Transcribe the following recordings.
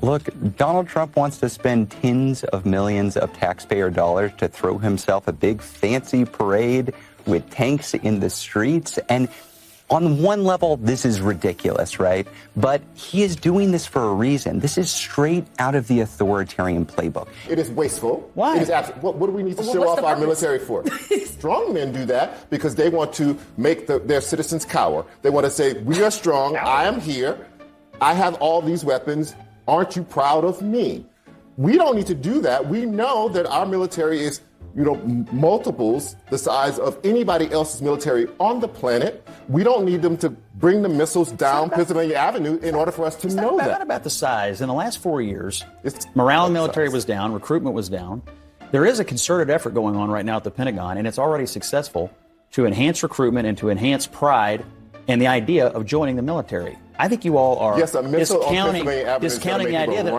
Look, Donald Trump wants to spend tens of millions of taxpayer dollars to throw himself a big fancy parade with tanks in the streets. And on one level, this is ridiculous, right? But he is doing this for a reason. This is straight out of the authoritarian playbook. It is wasteful. Why? It is what do we need to show off our military for? Strong men do that because they want to make their citizens cower. They want to say, we are strong, I am here, I have all these weapons, aren't you proud of me? We don't need to do that. We know that our military is multiples the size of anybody else's military on the planet. We don't need them to bring the missiles down Pennsylvania Avenue in order for us to know that. Not about the size. In the last 4 years, morale in the military was down, recruitment was down. There is a concerted effort going on right now at the Pentagon, and it's already successful, to enhance recruitment and to enhance pride and the idea of joining the military. I think you all are discounting the idea that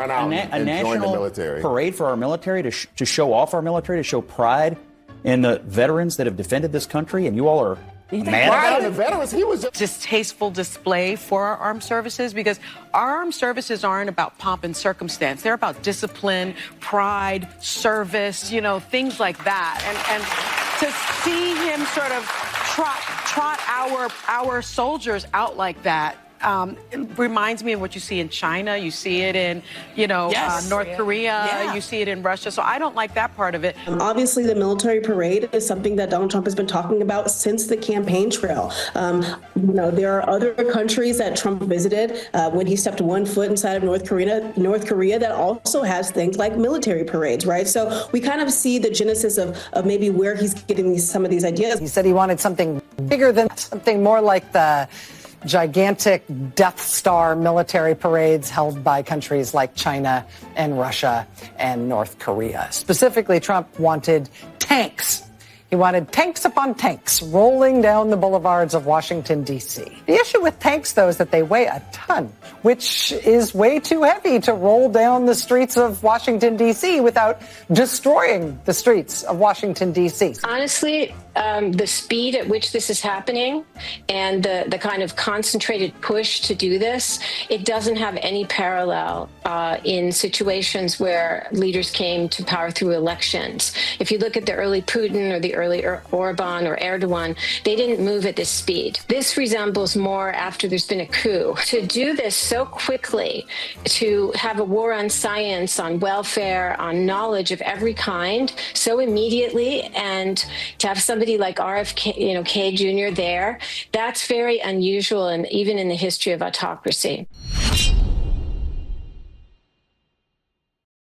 a national parade for our military to show off our military, to show pride in the veterans that have defended this country, and you all are mad about the veterans. He was just distasteful display for our armed services, because our armed services aren't about pomp and circumstance. They're about discipline, pride, service, things like that. And to see him sort of trot our soldiers out like that, it reminds me of what you see in China. You see it in, North Korea. Yeah. You see it in Russia. So I don't like that part of it. Obviously, the military parade is something that Donald Trump has been talking about since the campaign trail. There are other countries that Trump visited when he stepped one foot inside of North Korea that also has things like military parades, right? So we kind of see the genesis of maybe where he's getting some of these ideas. He said he wanted something bigger than something more like the gigantic Death Star military parades held by countries like China and Russia and North Korea. Specifically, Trump wanted tanks. He wanted tanks upon tanks rolling down the boulevards of Washington, D.C. The issue with tanks, though, is that they weigh a ton, which is way too heavy to roll down the streets of Washington, D.C. without destroying the streets of Washington, D.C. Honestly, the speed at which this is happening and the kind of concentrated push to do this, it doesn't have any parallel in situations where leaders came to power through elections. If you look at the early Putin or the early Orban or Erdogan, they didn't move at this speed. This resembles more after there's been a coup. To do this so quickly, to have a war on science, on welfare, on knowledge of every kind, so immediately, and to have somebody like RFK, Jr. there, that's very unusual, and even in the history of autocracy.